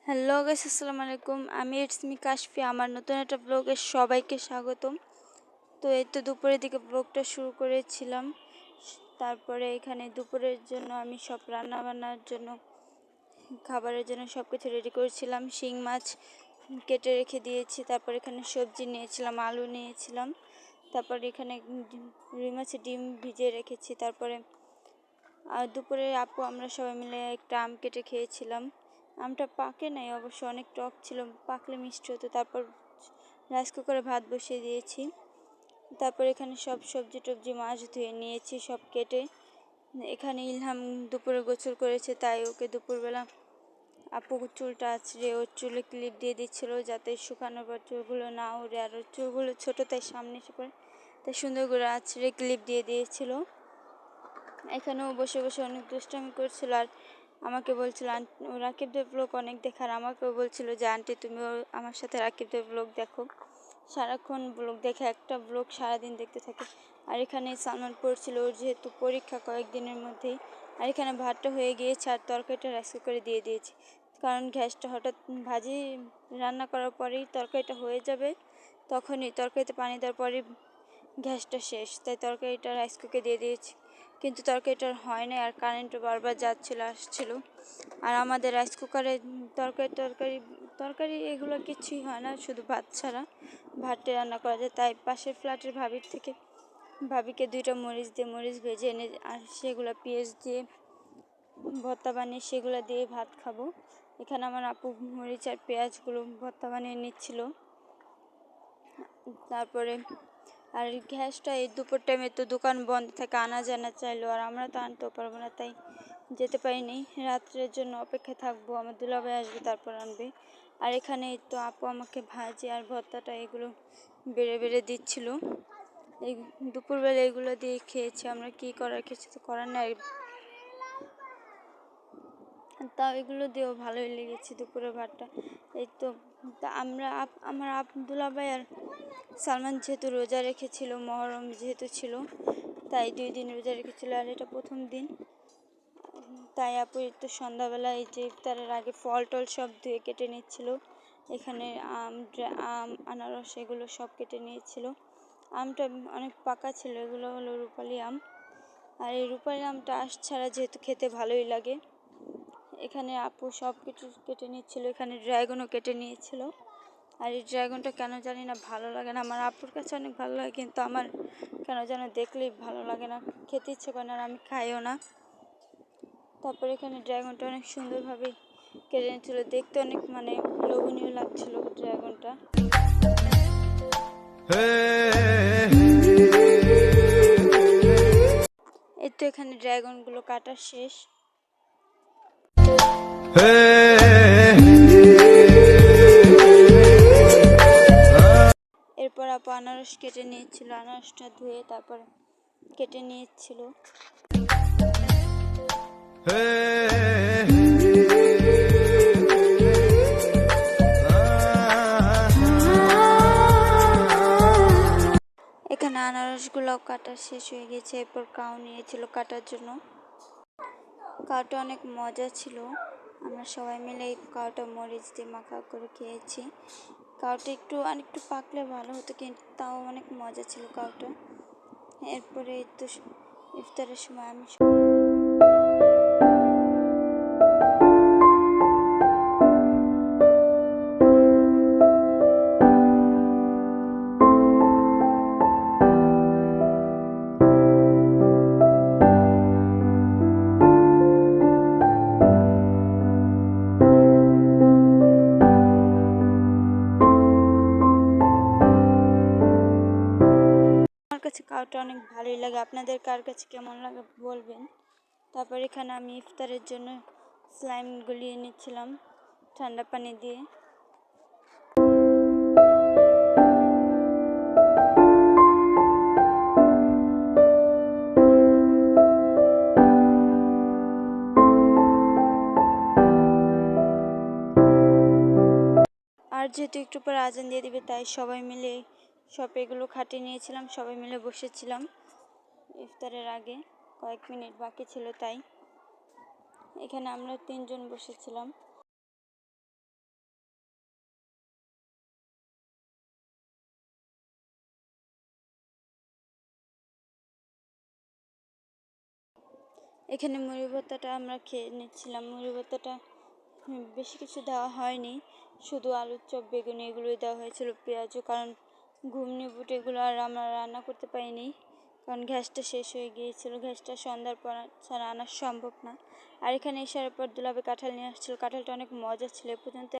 Hello guys, আসসালামু আলাইকুম। আমি ইটস মি কাশফি। আমার নতুন একটা ব্লগে সবাইকে স্বাগতম। তো এই তো দুপুরের দিকে ব্লগটা শুরু করেছিলাম। তারপরে এখানে দুপুরের জন্য আমি সব রান্না বান্নার জন্য খাবারের জন্য সব কিছু রেডি করেছিলাম। শিং মাছ কেটে রেখে দিয়েছি। তারপর এখানে সবজি নিয়েছিলাম, আলু নিয়েছিলাম। তারপর এখানে রুই মাছের ডিম ভিজিয়ে রেখেছি। তারপরে আর দুপুরে আপু আমরা সবাই মিলে একটা আম কেটে খেয়েছিলাম। আমটা পাকে নাই অবশ্য, অনেক টক ছিল, পাকলে মিষ্টি হতো। তারপর রাইস কুকারে ভাত বসিয়ে দিয়েছি। তারপর এখানে সব সবজি টবজি মাছ ধুয়ে নিয়েছি, সব কেটে। এখানে ইলহাম দুপুরে গোসল করেছে, তাই ওকে দুপুরবেলা আপু চুলটা আঁচড়ে ওর চুলে ক্লিপ দিয়ে দিচ্ছিল, যাতে শুকানোর পর চুলগুলো না উড়ে। আর ওর চুলগুলো ছোটো, তাই সামনে এসে পড়ে, তাই সুন্দর করে আঁচড়ে ক্লিপ দিয়ে দিয়েছিল। এখানেও বসে বসে অনেক দুষ্টামি করছিল আর আমাকে বলছিল ও রাকিবদের ব্লগ অনেক দেখার। আমাকেও বলছিল যে আন্টি তুমিও আমার সাথে রাকিবদের ব্লগ দেখো। সারাক্ষণ ব্লগ দেখে, একটা ব্লগ সারাদিন দেখতে থাকে। আর এখানে সালমান পড়ছিল, ওর যেহেতু পরীক্ষা কয়েকদিনের মধ্যেই। আর এখানে ভাতটা হয়ে গিয়েছে আর তরকারিটা রাইস কুকারে দিয়ে দিয়েছি, কারণ গ্যাসটা হঠাৎ ভাজি রান্না করার পরেই তরকারিটা হয়ে যাবে, তখনই তরকারিতে পানি দেওয়ার পরেই গ্যাসটা শেষ, তাই তরকারিটা রাইস কুকারে দিয়ে দিয়েছি। কিন্তু তরকারিটার হয় না, আর কারেন্টও বারবার যাচ্ছিল আসছিল। আর আমাদের রাইস কুকারে তরকারি এগুলো কিছুই হয় না, শুধু ভাত ছাড়া। ভাতটা রান্না করা যায়, তাই পাশের ফ্ল্যাটের ভাবিকে 2টা মরিচ ভেজে এনে, আর সেগুলো পেঁয়াজ দিয়ে ভর্তা বানিয়ে সেগুলো দিয়ে ভাত খাবো। এখানে আমার আপু মরিচ আর পেঁয়াজগুলো ভর্তা বানিয়ে নিচ্ছিল। তারপরে আর গ্যাসটা এই দুপুর টাইমে তো দোকান বন্ধ থাকে, আনা জানা চাইলো, আর আমরা তো আনতেও পারবো না, তাই যেতে পারিনি। রাত্রের জন্য অপেক্ষায় থাকবো, আমার দুলাভাই আসবে তারপর আনবে। আর এখানে তো আপু আমাকে ভাজি আর ভর্তাটা এগুলো বেড়ে বেড়ে দিচ্ছিল। এই দুপুরবেলা এগুলো দিয়ে খেয়েছি আমরা, কি করার, কিছু তো করার নেই। তাও এগুলো দিয়েও ভালোই লেগেছে দুপুরের ভাতটা। এই তো আমার আব্দুল্লাহ ভাই আর সালমান যেহেতু রোজা রেখেছিল, মহরম যেহেতু ছিল, তাই 2 দিন রোজা রেখেছিল, আর এটা প্রথম দিন। তাই আপু একটু সন্ধ্যাবেলা এই যে ইফতারের আগে ফল টল সব ধুয়ে কেটে নিচ্ছিল। এখানে আম আনারস এগুলো সব কেটে নিয়েছিল। আমটা অনেক পাকা ছিল, এগুলো হলো রূপালি আম। আর এই রূপালি আমটা আঁশ ছাড়া যেহেতু খেতে ভালোই লাগে। এখানে আপু সব কিছু কেটে নিচ্ছিল, এখানে ড্রাগনও কেটে নিয়েছিল। আর এই ড্রাগনটা কেন জানি না ভালো লাগে না, আমার আপুর কাছে অনেক ভালো লাগে, কিন্তু আমার কেন যেন দেখলেই ভালো লাগে না, খেতে ইচ্ছে করে না, আর আমি খাইও না। তারপর এখানে ড্রাগনটা অনেক সুন্দরভাবে কেটে নিচ্ছিল, দেখতে অনেক লোভনীয় লাগছিল ড্রাগনটা। এই তো এখানে ড্রাগনগুলো কাটা শেষ। এরপর আপু আনারস কেটে নিয়েছিল, আনারসটা ধুয়ে তারপর কেটে নিয়েছিল। এখানে আনারসগুলোও কাটা শেষ হয়ে গেছে। এরপর কাউ নিয়েছিল কাটার জন্য। কাউটা অনেক মজা ছিল, আমরা সবাই মিলে এই কাউটা মরিচ দিয়ে মাখা করে খেয়েছি। কাউটা আরেকটু পাকলে ভালো হতো, কিন্তু তাও অনেক মজা ছিল কাউটা। এরপরে তো ইফতারের সময় আমি আমার কাছে কাউটা অনেক ভালোই লাগে, আপনাদের কার কাছে কেমন লাগে বলবেন। তারপর এখানে আমি ইফতারের জন্য স্লাইম গলিয়ে নিচ্ছিলাম ঠান্ডা পানি দিয়ে। আর যেহেতু একটু পর আজান দিয়ে দিবে, তাই সবাই মিলে সব এগুলো খাটিয়ে নিয়েছিলাম, সবাই মিলে বসেছিলাম ইফতারের আগে। কয়েক মিনিট বাকি ছিল, তাই এখানে আমরা 3 জন বসেছিলাম। এখানে মুড়ি ভর্তাটা আমরা খেয়ে নিচ্ছিলাম। মুড়ি ভর্তাটা বেশি কিছু দেওয়া হয়নি, শুধু আলুর চপ, বেগুনি এগুলোই দেওয়া হয়েছিল, পেঁয়াজও, কারণ ঘুগনি বুট এগুলো আর আমরা রান্না করতে পারিনি, কারণ গ্যাসটা শেষ হয়ে গিয়েছিল। গ্যাসটা সন্ধ্যার পর ছাড়া আনা সম্ভব না। আর এখানে আসার পর দুলাভাই কাঁঠাল নিয়ে আসছিল। কাঁঠালটা অনেক মজা ছিল। এ পর্যন্ত